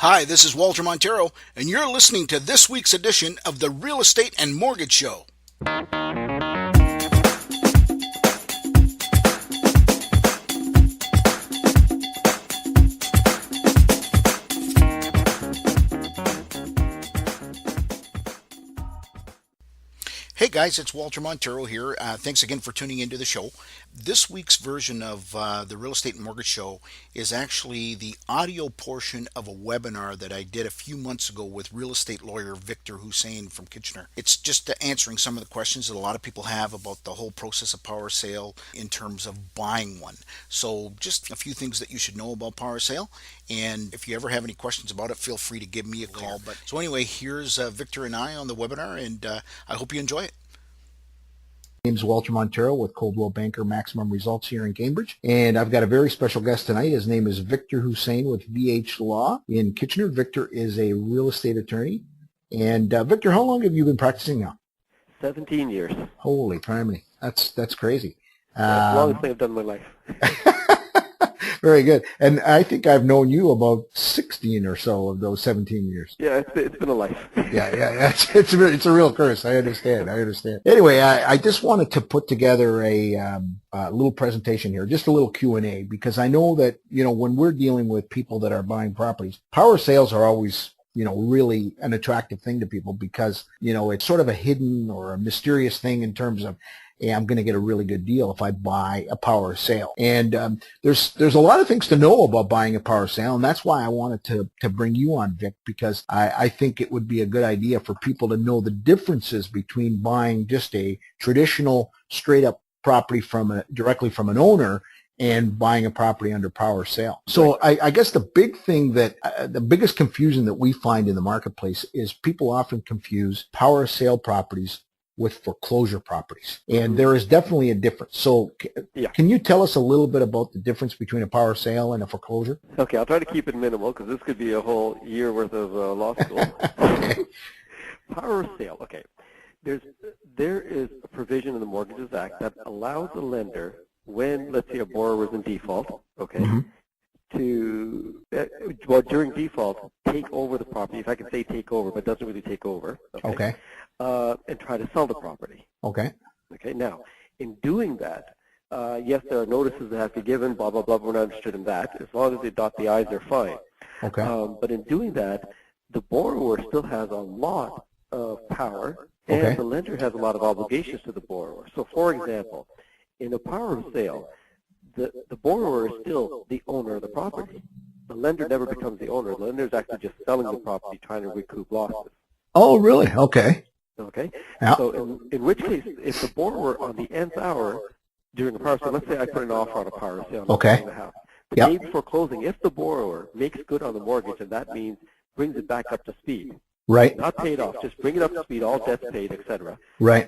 Hi, this is Walter Montero, and you're listening to this week's edition of the Real Estate and Mortgage Show. Hey guys, it's Walter Montero here. Thanks again for tuning into the show. This week's version of the Real Estate and Mortgage Show is actually the audio portion of a webinar that I did a few months ago with real estate lawyer Victor Hussein from Kitchener. It's just answering some of the questions that a lot of people have about the whole process of power sale in terms of buying one. So just a few things that you should know about power sale. And if you ever have any questions about it, feel free to give me a call. So anyway, here's Victor and I on the webinar, and I hope you enjoy it. My name is Walter Montero with Coldwell Banker Maximum Results here in Cambridge, and I've got a very special guest tonight. His name is Victor Hussein with VH Law in Kitchener. Victor is a real estate attorney. And Victor, how long have you been practicing now? 17 years. Holy priminy. That's crazy. That's the longest thing I've done in my life. Very good. And I think I've known you about 16 or so of those 17 years. Yeah, it's been a life. Yeah. It's a real curse. I understand. Anyway, I just wanted to put together a little presentation here, just a little Q&A, because I know that, when we're dealing with people that are buying properties, power sales are always, really an attractive thing to people because, it's sort of a hidden or a mysterious thing in terms of, hey, I'm going to get a really good deal if I buy a power sale. And there's a lot of things to know about buying a power sale, and that's why I wanted to bring you on, Vic, because I think it would be a good idea for people to know the differences between buying just a traditional straight-up property directly from an owner and buying a property under power sale. So I guess the big thing the biggest confusion that we find in the marketplace is people often confuse power sale properties with foreclosure properties. And there is definitely a difference. So can you tell us a little bit about the difference between a power sale and a foreclosure? Okay, I'll try to keep it minimal because this could be a whole year worth of law school. Okay. Power sale, okay. There is a provision in the Mortgages Act that allows a lender, when, let's say, a borrower is in default, okay, to, during default, take over the property, if I can say take over, but doesn't really take over, Okay. And try to sell the property. Okay. Okay, now, in doing that, yes, there are notices that have to be given, blah, blah, blah, we're not interested in that. As long as they dot the I's, they're fine. Okay. But in doing that, the borrower still has a lot of power, and Okay. the lender has a lot of obligations to the borrower. So, for example, in a power sale, the borrower is still the owner of the property. The lender never becomes the owner. The lender is actually just selling the property, trying to recoup losses. Oh, really? Okay. Okay? Yeah. So in which case, if the borrower on the nth hour during a power sale, let's say I put an offer on a power sale, I'm Okay. selling the house. The day before closing, if the borrower makes good on the mortgage, and that means brings it back up to speed, Right. not paid off, just bring it up to speed, all debts paid, etc., Right.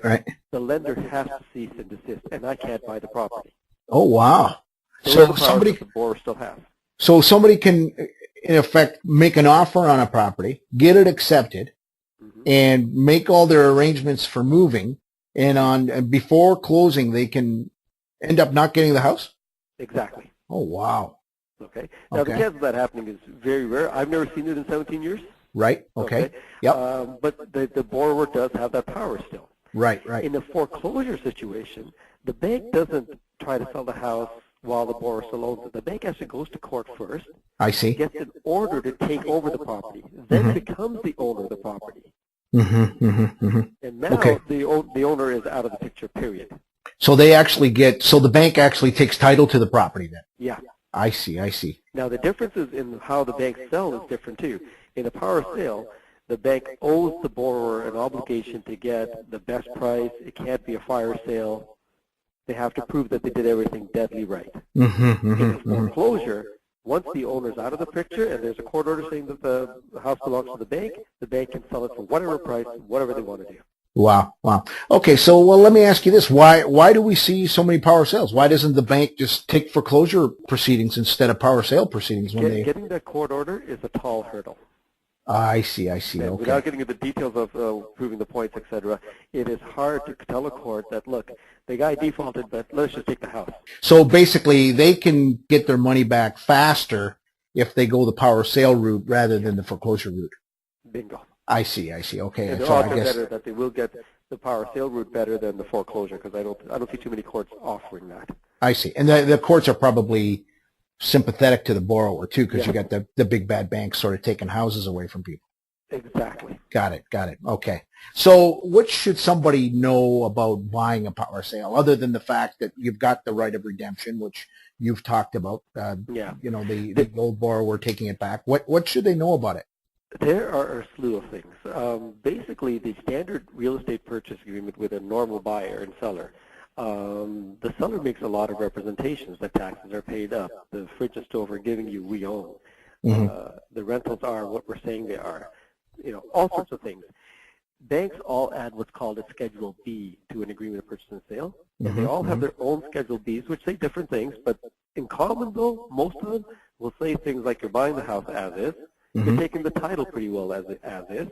the lender has to cease and desist, and I can't buy the property. Oh, wow. Those are So the powers somebody, that the borrower still has. so somebody can, in effect, make an offer on a property, get it accepted, and make all their arrangements for moving, and before closing, they can end up not getting the house? Exactly. Oh, wow. Okay. Now, the Okay. chance of that happening is very rare. I've never seen it in 17 years. Right. Okay. Yep. But the borrower does have that power still. Right. In a foreclosure situation, the bank doesn't try to sell the house while the borrower still owns it. The bank actually goes to court first, I see. gets an order to take over the property, then becomes the owner of the property. And now the owner is out of the picture, period. So so the bank actually takes title to the property then? Yeah. I see. Now, the differences in how the bank sells is different, too. In a power sale, the bank owes the borrower an obligation to get the best price. It can't be a fire sale. They have to prove that they did everything deadly right. In a foreclosure, once the owner's out of the picture and there's a court order saying that the house belongs to the bank can sell it for whatever price, whatever they want to do. Wow. Okay, so let me ask you this: Why do we see so many power sales? Why doesn't the bank just take foreclosure proceedings instead of power sale proceedings when Getting that court order is a tall hurdle. I see. And Okay. without getting into the details of proving the points, etc., it is hard to tell a court that, look, the guy defaulted, but let's just take the house. So basically, they can get their money back faster if they go the power of sale route rather than the foreclosure route. Bingo. I see. Okay. And the So odds I are guess better that they will get the power sale route better than the foreclosure, because I don't see too many courts offering that. I see. And the courts are probably sympathetic to the borrower too, because you Yeah. got the big bad banks sort of taking houses away from people. Exactly. Got it. Okay. So what should somebody know about buying a power sale other than the fact that you've got the right of redemption, which you've talked about, Yeah. you know, the old borrower taking it back. What should they know about it? There are a slew of things. Basically, the standard real estate purchase agreement with a normal buyer and seller, the seller makes a lot of representations that taxes are paid up, the fridge and stove are giving you, we own. The rentals are what we're saying they are. You know, all sorts of things. Banks all add what's called a Schedule B to an agreement of purchase and sale. And they all have their own Schedule Bs, which say different things, but in common though, most of them will say things like you're buying the house as is, you're taking the title pretty well as is,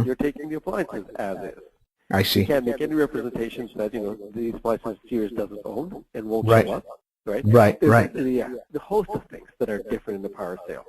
you're taking the appliances as is. I see. You can't make any representations that, you know, these appliances Sears doesn't own and won't Right. show up, right? Right. Yeah, the host of things that are different in the power sale.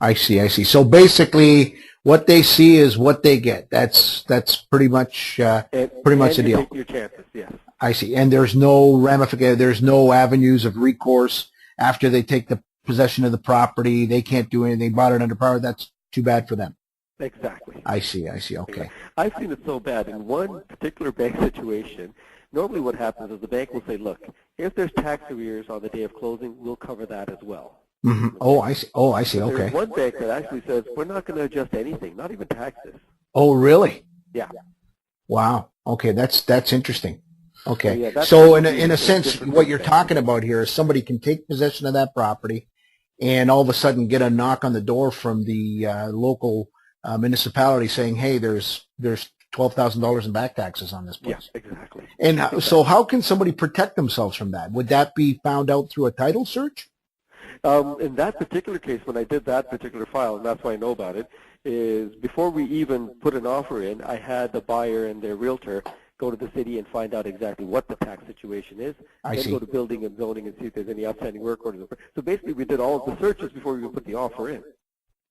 I see. So basically, what they see is what they get. That's pretty much the deal. Take your chances, yes. I see. And there's no ramification. There's no avenues of recourse after they take the possession of the property. They can't do anything. They bought it under power. That's too bad for them. Exactly. I see. Okay. I've seen it so bad. In one particular bank situation, normally what happens is the bank will say, look, if there's tax arrears on the day of closing, we'll cover that as well. Oh, I see. But Okay. there's one bank that actually says, we're not going to adjust anything, not even taxes. Oh, really? Yeah. Wow. Okay. That's interesting. Okay. Yeah, that's So in really a a sense, different what you're bank. talking about here is somebody can take possession of that property and all of a sudden get a knock on the door from the local municipality saying, hey, there's $12,000 in back taxes on this place. Yeah, exactly. And so how can somebody protect themselves from that? Would that be found out through a title search? In that particular case, when I did that particular file, and that's why I know about it, is before we even put an offer in, I had the buyer and their realtor go to the city and find out exactly what the tax situation is, then go to building and zoning and see if there's any outstanding work orders. So basically, we did all of the searches before we even put the offer in.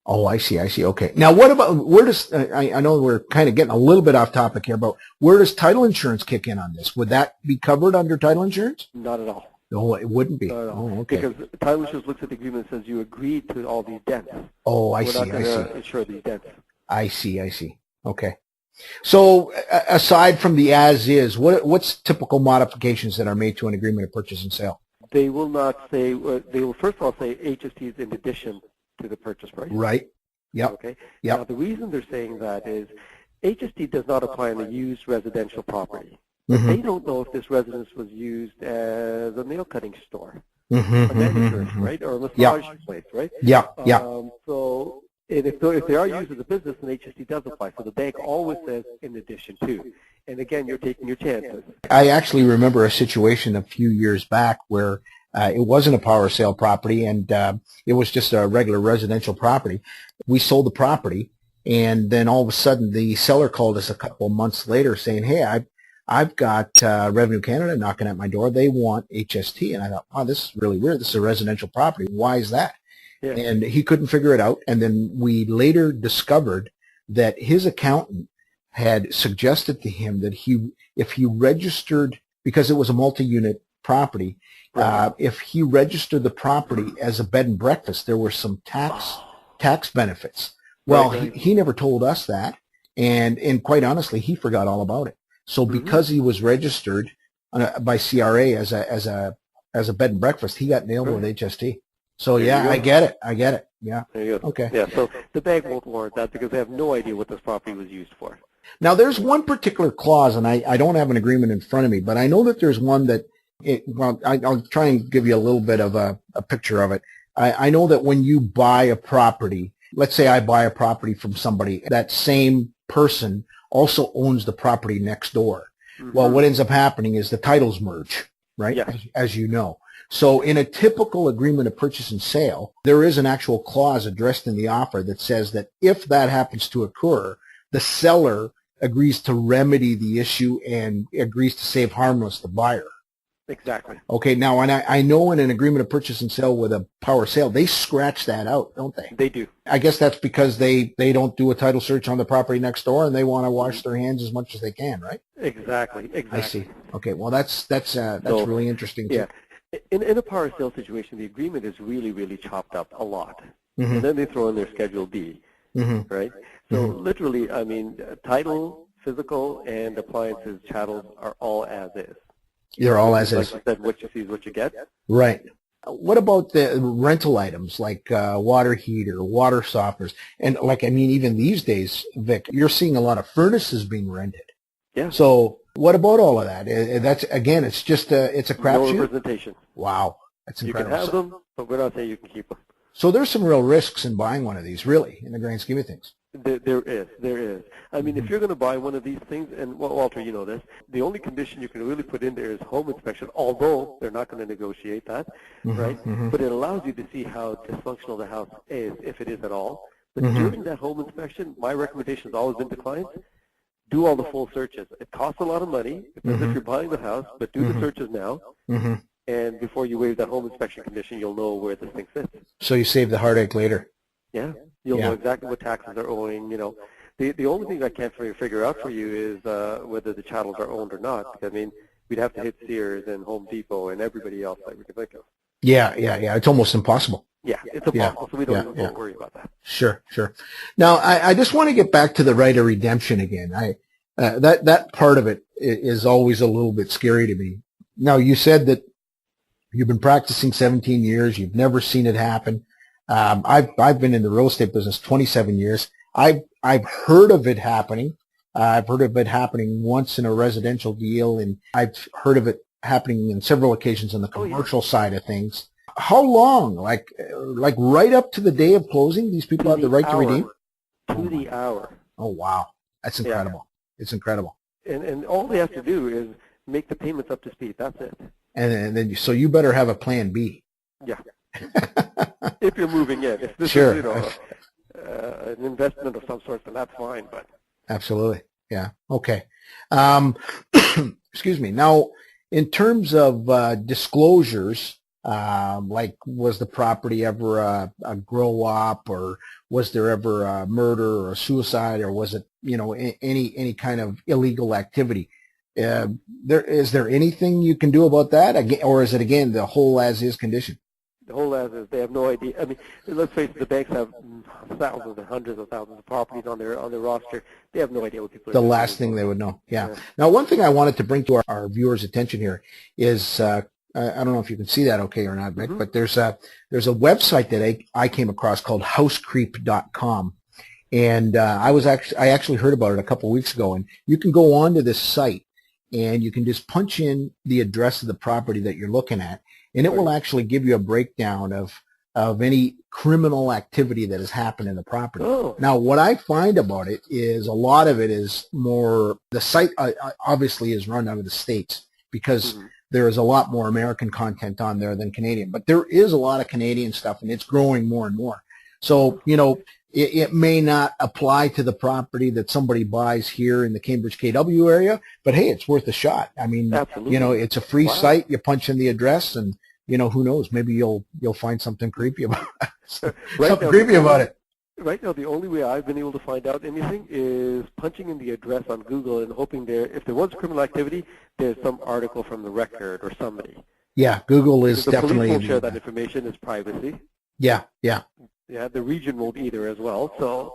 Oh, I see. Okay. Now, what about, where does, I know we're kind of getting a little bit off topic here, but where does title insurance kick in on this? Would that be covered under title insurance? Not at all. No, it wouldn't be. Not at all. Oh, okay. Because title insurance looks at the agreement and says you agreed to all these debts. Oh, I We're see. not going to insure these debts. I see. Okay. So aside from the as-is, what's typical modifications that are made to an agreement of purchase and sale? They will not say, they will first of all say HST is in addition to the purchase price. Right. Yep. Okay. Yep. Now, the reason they're saying that is HST does not apply on a used residential property. They don't know if this residence was used as a nail cutting store, a manicure, right, or a massage place, right? Yeah. So, and if they are used as a business, then HST does apply. So the bank always says in addition to. And again, you're taking your chances. I actually remember a situation a few years back where it wasn't a power sale property and it was just a regular residential property. We sold the property, and then all of a sudden the seller called us a couple of months later saying, hey, I've got Revenue Canada knocking at my door. They want HST. And I thought, wow, this is really weird. This is a residential property. Why is that? Yeah. And he couldn't figure it out. And then we later discovered that his accountant had suggested to him that if he registered, because it was a multi-unit property, if he registered the property as a bed and breakfast, there were some tax benefits. Well, he never told us that. And quite honestly, he forgot all about it. So because he was registered by CRA as a bed and breakfast, he got nailed with HST. So yeah, I get it. Yeah. There you go. Okay. Yeah. So the bank won't warrant that because they have no idea what this property was used for. Now there's one particular clause, and I don't have an agreement in front of me, but I know that there's one that, I'll try and give you a little bit of a picture of it. I know that when you buy a property, let's say I buy a property from somebody, that same person also owns the property next door. Well, what ends up happening is the titles merge, right? Yes. As you know. So in a typical agreement of purchase and sale, there is an actual clause addressed in the offer that says that if that happens to occur, the seller agrees to remedy the issue and agrees to save harmless the buyer. Exactly. Okay, now, and I know in an agreement of purchase and sale with a power sale, they scratch that out, don't they? They do. I guess that's because they don't do a title search on the property next door and they want to wash Mhm. their hands as much as they can, right? Exactly. I Exactly. see. Okay, well that's So, really interesting too. yeah, in a power sale situation, the agreement is really, really chopped up a lot. Mm-hmm. And then they throw in their Schedule B, Mm-hmm. right? So Mm-hmm. literally, I mean, title, physical, and appliances, chattels are all as is. They're all Which as is, like is. you said, what you see is what you get. Right. What about the rental items like water heater, water softeners, and like I mean, even these days, Vic, you're seeing a lot of furnaces being rented. Yeah. So what about all of that? That's again, it's just it's a No crapshoot. representation. Wow, that's You can incredible. have them, but we're not saying you can keep them. So there's some real risks in buying one of these, really, in the grand scheme of things. There is. I mean, if you're going to buy one of these things, and well, Walter, you know this, the only condition you can really put in there is home inspection, although they're not going to negotiate that, right? Mm-hmm. But it allows you to see how dysfunctional the house is, if it is at all. But Mm-hmm. during that home inspection, my recommendation has always been to clients, do all the full searches. It costs a lot of money, it's as if you're buying the house, but do the searches now. Mm-hmm. And before you waive that home inspection condition, you'll know where this thing sits. So you save the heartache later. Yeah, you'll know exactly what taxes are owing. You know, the only thing I can't figure out for you is whether the chattels are owned or not. I mean, we'd have to hit Sears and Home Depot and everybody else that we can think of. Yeah. It's almost impossible. Yeah, it's impossible, so we don't even worry about that. Sure. Now, I just want to get back to the right of redemption again. That part of it is always a little bit scary to me. Now, you said that you've been practicing 17 years. You've never seen it happen. I've been in the real estate business 27 years. I've heard of it happening. I've heard of it happening once in a residential deal, and I've heard of it happening in several occasions on the commercial side of things. How long? Like right up to the day of closing, these people have the right to redeem? To the hour. Oh, wow. That's incredible. Yeah. It's incredible. And all they have to do is make the payments up to speed. That's it. And then, so you better have a plan B. Yeah. If you're moving in. If this Sure. is, you know, an investment of some sort, then that's fine. But Absolutely. Yeah. Okay. Excuse me. Now, in terms of disclosures, like was the property ever a grow up, or was there ever a murder or a suicide, or was it, you know, any kind of illegal activity? Is there anything you can do about that, again, or is it again the whole as is condition? the whole as is, they have no idea. I mean, let's face it, the banks have thousands and hundreds of thousands of properties on their roster. They have no idea what people are The doing. last thing they would know. Yeah. Now, one thing I wanted to bring to our viewers' attention here is I don't know if you can see that okay or not, Rick, but there's a website that I came across called housecreep.com. And I actually heard about it a couple of weeks ago, and you can go onto this site and you can just punch in the address of the property that you're looking at, and it will actually give you a breakdown of any criminal activity that has happened in the property. Oh. Now, what I find about it is a lot of it is more, the site obviously is run out of the States because there is a lot more American content on there than Canadian, but there is a lot of Canadian stuff, and it's growing more and more. So, you know, it may not apply to the property that somebody buys here in the Cambridge KW area, but hey, it's worth a shot. I mean, Absolutely. you know, it's a free site. You punch in the address, and you know, who knows? Maybe you'll find something creepy about it. Right now, the only way I've been able to find out anything is punching in the address on Google and hoping if there was criminal activity, there's some article from the Record or somebody. Yeah, Google is the definitely. The police won't share that information. It's privacy. Yeah. Yeah, the region won't either as well. So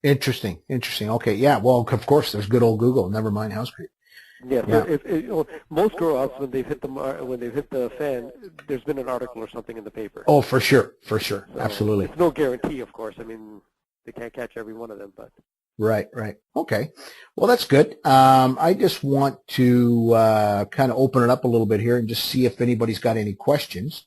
interesting. Okay, yeah. Well, of course, there's good old Google. Never mind House Creep. Yeah. If you know, most grow-ups when they've hit the fan, there's been an article or something in the paper. Oh, for sure, So absolutely. It's no guarantee, of course. I mean, they can't catch every one of them, but. Right. Okay. Well, that's good. I just want to kind of open it up a little bit here and just see if anybody's got any questions.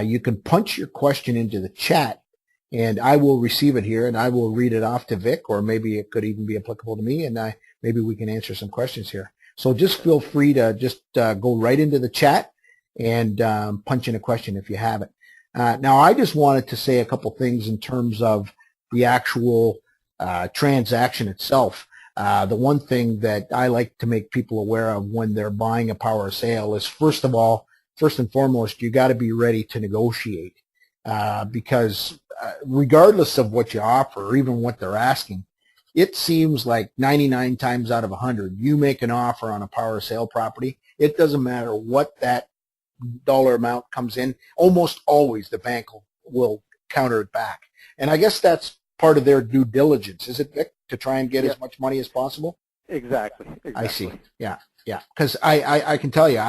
You can punch your question into the chat, and I will receive it here, and I will read it off to Vic, or maybe it could even be applicable to me, and maybe we can answer some questions here. So just feel free to just go right into the chat and punch in a question if you have it. Now, I just wanted to say a couple things in terms of the actual transaction itself. The one thing that I like to make people aware of when they're buying a power sale is, first of all, first and foremost, you got to be ready to negotiate, because regardless of what you offer or even what they're asking, it seems like 99 times out of 100, you make an offer on a power sale property, it doesn't matter what that dollar amount comes in, almost always the bank will counter it back. And I guess that's part of their due diligence, is it, Vic, to try and get Yeah, as much money as possible? exactly, I see. exactly. Yeah, yeah. Because I can tell you,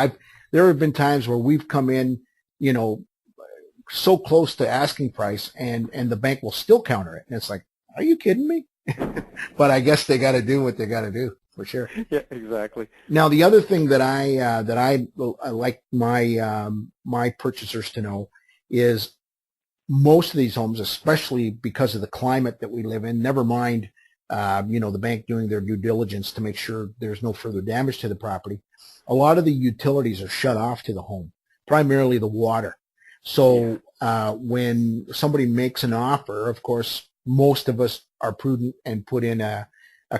there have been times where we've come in, you know, so close to asking price, and the bank will still counter it. And it's like, are you kidding me? But I guess they got to do what they got to do, for sure. Yeah, exactly. Now, the other thing that I like my purchasers to know is, most of these homes, especially because of the climate that we live in, never mind, the bank doing their due diligence to make sure there's no further damage to the property, a lot of the utilities are shut off to the home, primarily the water. Yeah, So when somebody makes an offer, of course, most of us are prudent and put in a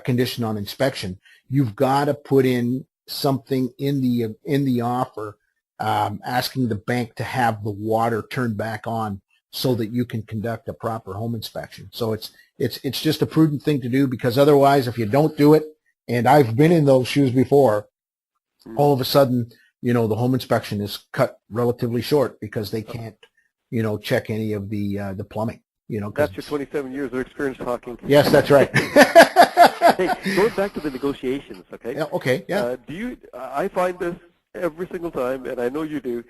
condition on inspection. You've got to put in something in the offer, asking the bank to have the water turned back on so that you can conduct a proper home inspection. So it's just a prudent thing to do, because otherwise, if you don't do it, and I've been in those shoes before, all of a sudden, the home inspection is cut relatively short because they can't, check any of the plumbing, because that's your 27 years of experience talking. yes, that's right. Hey, going back to the negotiations, okay? Yeah, okay, yeah. I find this every single time, and I know you do,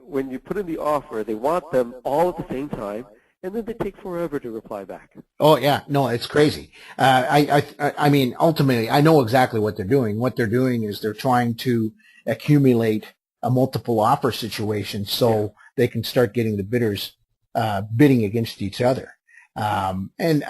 when you put in the offer, they want them all at the same time, and then they take forever to reply back. Oh yeah, no, it's crazy. I mean, ultimately, I know exactly what they're doing. What they're doing is they're trying to accumulate a multiple offer situation so they can start getting the bidders bidding against each other. And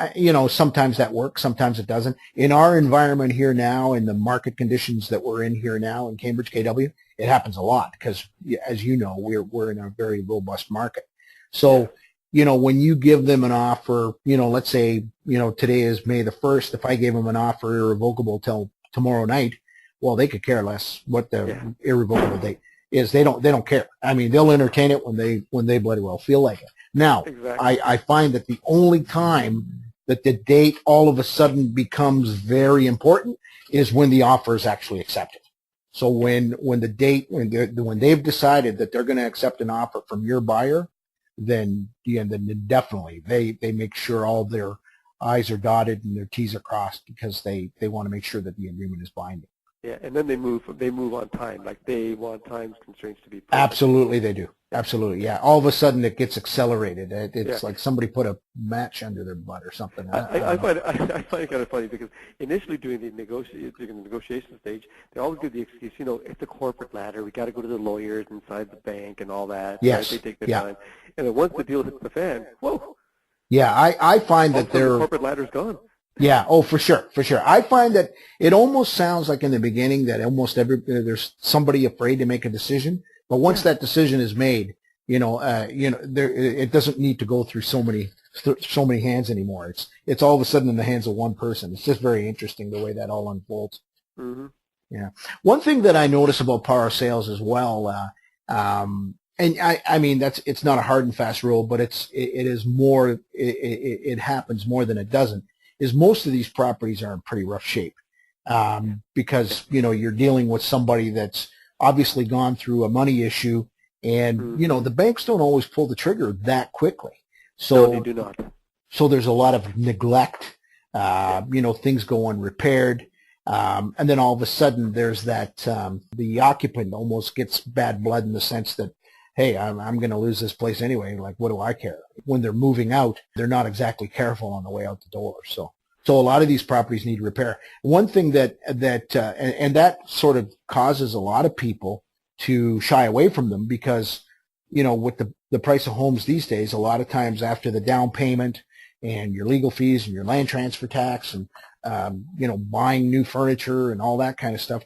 sometimes that works, sometimes it doesn't. In our environment here now, in the market conditions that we're in here now in Cambridge, KW, it happens a lot because, as you know, we're in a very robust market. So, when you give them an offer, let's say, today is May the 1st. If I gave them an offer irrevocable till tomorrow night, well, they could care less what the irrevocable date is. They don't care. I mean, they'll entertain it when they bloody well feel like it. Now, Exactly. I find that the only time that the date all of a sudden becomes very important is when the offer is actually accepted. So when they've decided that they're going to accept an offer from your buyer, then definitely they make sure all their I's are dotted and their T's are crossed, because they want to make sure that the agreement is binding. Yeah, and then they move on time. Like, they want time constraints to be perfect. Absolutely, they do. Absolutely, yeah. All of a sudden, it gets accelerated. It's like somebody put a match under their butt or something. I find it kind of funny, because initially during the negotiation stage, they always give the excuse, it's a corporate ladder. We got to go to the lawyers inside the bank and all that. Yes. Right? They take their time, and then once the deal hits the fan, whoa! Yeah, I find that the corporate ladder's gone. Yeah, oh, for sure, for sure. I find that it almost sounds like in the beginning that almost there's somebody afraid to make a decision, but once that decision is made, it doesn't need to go through so many hands anymore. It's all of a sudden in the hands of one person. It's just very interesting the way that all unfolds. Mm-hmm. Yeah. One thing that I notice about power sales as well, and I mean, it's not a hard and fast rule, but it happens more than it doesn't, is most of these properties are in pretty rough shape, because, you're dealing with somebody that's obviously gone through a money issue, and, the banks don't always pull the trigger that quickly. So, No, they do not. So there's a lot of neglect, things go unrepaired, and then all of a sudden there's that, the occupant almost gets bad blood in the sense that, hey, I'm going to lose this place anyway. Like, what do I care? When they're moving out, they're not exactly careful on the way out the door. So a lot of these properties need repair. One thing that sort of causes a lot of people to shy away from them, because, with the price of homes these days, a lot of times after the down payment and your legal fees and your land transfer tax and, buying new furniture and all that kind of stuff,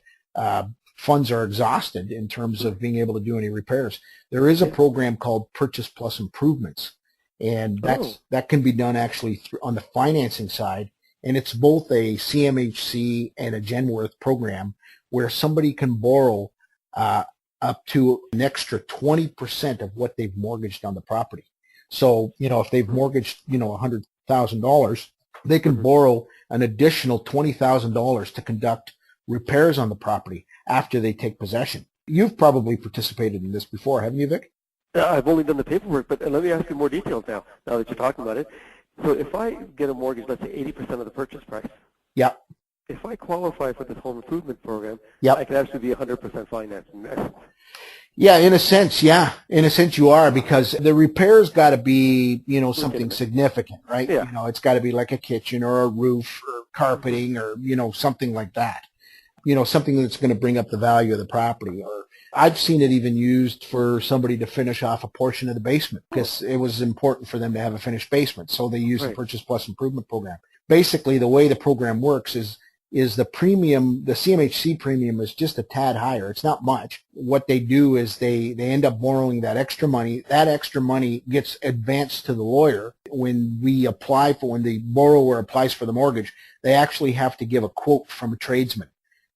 funds are exhausted in terms of being able to do any repairs. There is a program called Purchase Plus Improvements, and that can be done actually on the financing side, and it's both a CMHC and a Genworth program where somebody can borrow up to an extra 20% of what they've mortgaged on the property. So, if they've mortgaged, $100,000, they can borrow an additional $20,000 to conduct repairs on the property after they take possession. You've probably participated in this before, haven't you, Vic? I've only done the paperwork, but let me ask you more details now that you're talking about it. So if I get a mortgage, let's say 80% of the purchase price. Yeah. If I qualify for this home improvement program, Yep. I can actually be 100% financed. Yeah, in a sense, yeah. In a sense you are, because the repair's got to be, something significant, right? Yeah. It's got to be like a kitchen or a roof or carpeting or, something like that. Something that's going to bring up the value of the property. Or I've seen it even used for somebody to finish off a portion of the basement because it was important for them to have a finished basement. So they use the Purchase Plus Improvement Program. Basically, the way the program works is the premium, the CMHC premium is just a tad higher. It's not much. What they do is they end up borrowing that extra money. That extra money gets advanced to the lawyer. When the borrower applies for the mortgage, they actually have to give a quote from a tradesman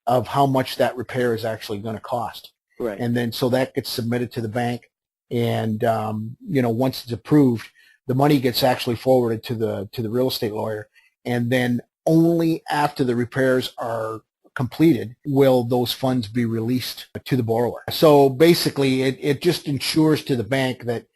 of how much that repair is actually going to cost. Right. And then so that gets submitted to the bank. And, once it's approved, the money gets actually forwarded to the real estate lawyer. And then only after the repairs are completed will those funds be released to the borrower. So basically, it just ensures to the bank that,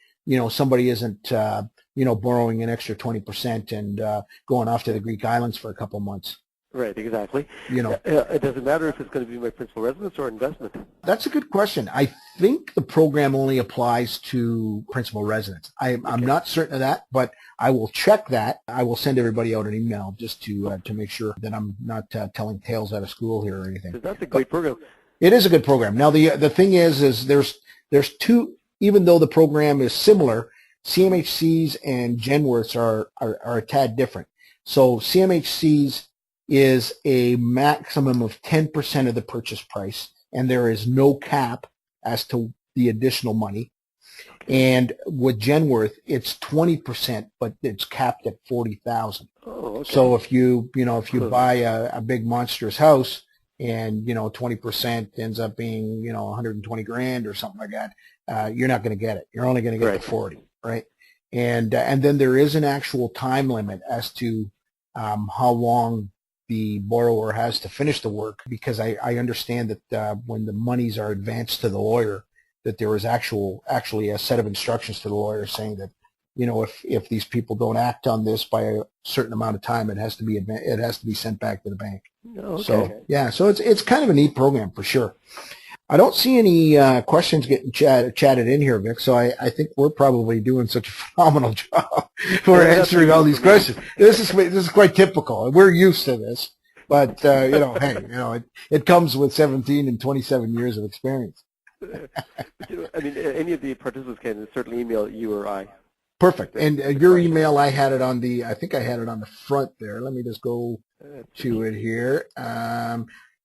somebody isn't, borrowing an extra 20% and going off to the Greek islands for a couple months. Right, exactly. It doesn't matter if it's going to be my principal residence or investment. That's a good question. I think the program only applies to principal residence. I'm not certain of that, but I will check that. I will send everybody out an email just to make sure that I'm not telling tales out of school here or anything. That's a great program. It is a good program. Now the thing is there's two. Even though the program is similar, CMHCs and Genworths are a tad different. So CMHCs is a maximum of 10% of the purchase price, and there is no cap as to the additional money. And with Genworth, it's 20%, but it's capped at $40,000. Oh, okay. So if you buy a big monstrous house and 20% ends up being 120 grand or something like that, you're not going to get it. You're only going to get the 40, right? And then there is an actual time limit as to how long the borrower has to finish the work, because I understand that when the monies are advanced to the lawyer, that there is actually a set of instructions to the lawyer saying that, if these people don't act on this by a certain amount of time, it has to be sent back to the bank. Okay. So yeah, so it's kind of a neat program for sure. I don't see any questions getting chatted in here, Vic, so I think we're probably doing such a phenomenal job for answering all these questions. This is quite typical. We're used to this, but hey, it comes with 17 and 27 years of experience. Any of the participants can certainly email you or I. Perfect. And your email, I had it on I think I had it on the front there. Let me just go to it here.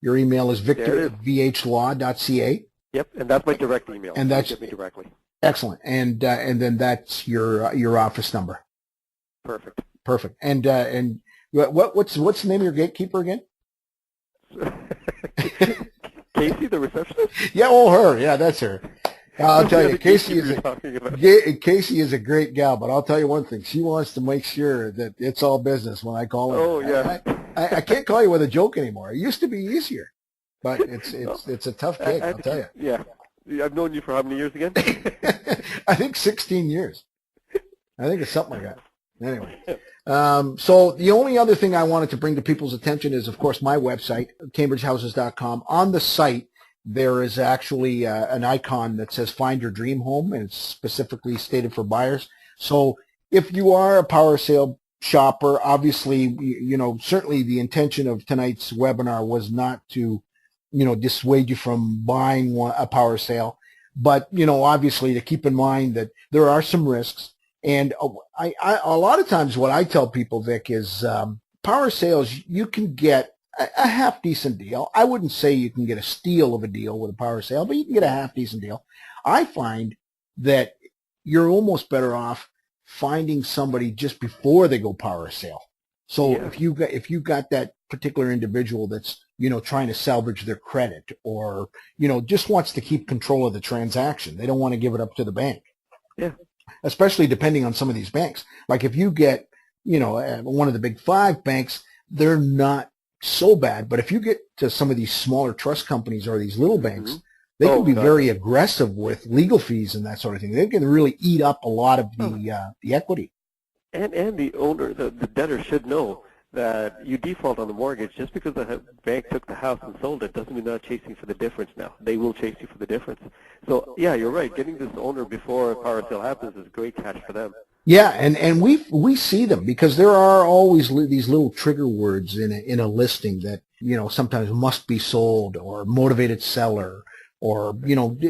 Your email is victor@vhlaw.ca. Yep, and that's my direct email. And that's get me directly. Excellent. And then that's your office number. Perfect. And what's the name of your gatekeeper again? Casey, the receptionist? Yeah, her. Yeah, that's her. I'll tell you, Casey is a great gal, but I'll tell you one thing. She wants to make sure that it's all business when I call her. Oh, yeah. I can't call you with a joke anymore. It used to be easier, but it's a tough gig, I'll tell you. Yeah. I've known you for how many years again? I think 16 years. I think it's something like that. Anyway, so the only other thing I wanted to bring to people's attention is, of course, my website, cambridgehouses.com. On the site, there is actually an icon that says Find Your Dream Home, and it's specifically stated for buyers. So if you are a power sale shopper, obviously, certainly the intention of tonight's webinar was not to, dissuade you from buying a power sale, but, obviously to keep in mind that there are some risks. And a lot of times what I tell people, Vic, is power sales, you can get a half decent deal. I wouldn't say you can get a steal of a deal with a power sale, but you can get a half decent deal. I find that you're almost better off finding somebody just before they go power sale. So Yeah. if you got that particular individual that's, trying to salvage their credit or, just wants to keep control of the transaction, they don't want to give it up to the bank, Yeah. especially depending on some of these banks. Like if you get, one of the big five banks, they're not so bad. But if you get to some of these smaller trust companies or these little Hmm. banks, they can Oh, be God, very no. aggressive with legal fees and that sort of thing. They can really eat up a lot of Oh, the equity. and the owner, the debtor should know that you default on the mortgage just because the bank took the house and sold it doesn't mean they're not chasing for the difference now. They will chase you for the difference. So yeah, you're right. Getting this owner before a power sale happens is great cash for them. Yeah, and we see them because there are always these little trigger words in a listing that sometimes must be sold or motivated seller or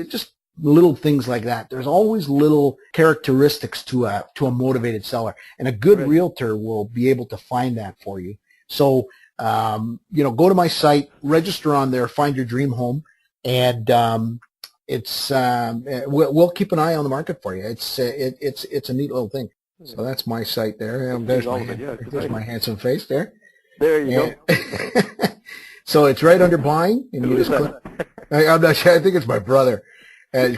just little things like that. There's always little characteristics to a motivated seller, and a good Right. realtor will be able to find that for you. So go to my site, register on there, find your dream home, and we'll keep an eye on the market for you. It's a neat little thing. So that's my site there. I've There's seen all of it. Yeah, it's there's nice. my handsome face there. There you And go. so it's right under buying, and you Who is just click. that? I'm not sure. I think it's my brother.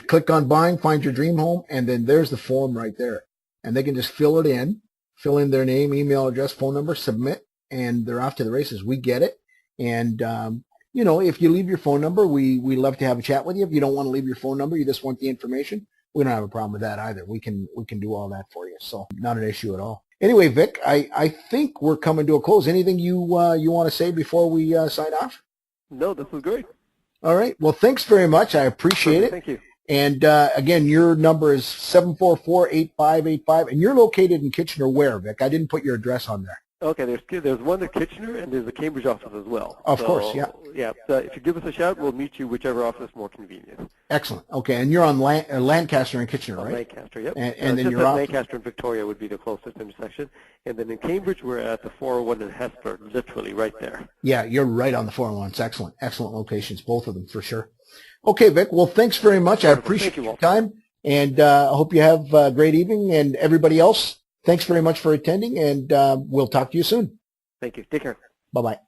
Click on buying, find your dream home, and then there's the form right there. And they can just fill in their name, email address, phone number, submit, and they're off to the races. We get it. And, if you leave your phone number, we love to have a chat with you. If you don't want to leave your phone number, you just want the information, we don't have a problem with that either. We can do all that for you. So not an issue at all. Anyway, Vic, I think we're coming to a close. Anything you want to say before we sign off? No, this was great. All right. Well, thanks very much. I appreciate Perfect. it. Thank you. And again, your number is 744-8585, and you're located in Kitchener where, Vic? I didn't put your address on there. Okay, there's one in Kitchener and there's a Cambridge office as well. Of course, yeah. So yeah, so if you give us a shout, we'll meet you whichever office is more convenient. Excellent. Okay, and you're on Lancaster and Kitchener, On right? Lancaster, yep. And then just you're at off. Lancaster and Victoria would be the closest intersection. And then in Cambridge, we're at the 401 in Hesper, literally right there. Yeah, you're right on the 401. It's excellent. Excellent locations, both of them for sure. Okay, Vic. Well, thanks very much. I Wonderful. appreciate Thank you, your Walter. time, and I hope you have a great evening. And everybody else, thanks very much for attending, and we'll talk to you soon. Thank you. Take care. Bye-bye.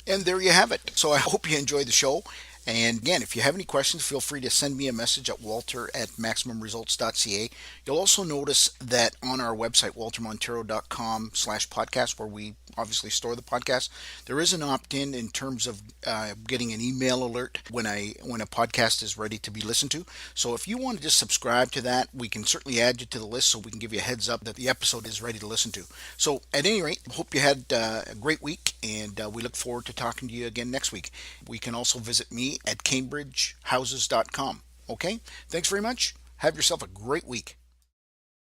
And there you have it. So I hope you enjoyed the show. And again, if you have any questions, feel free to send me a message at walter@maximumresults.ca. You'll also notice that on our website, waltermontero.com/podcast, where we obviously store the podcast, there is an opt-in in terms of getting an email alert when a podcast is ready to be listened to. So if you want to just subscribe to that, we can certainly add you to the list so we can give you a heads up that the episode is ready to listen to. So at any rate, hope you had a great week, and we look forward to talking to you again next week. We can also visit me at cambridgehouses.com. Okay? Thanks very much. Have yourself a great week.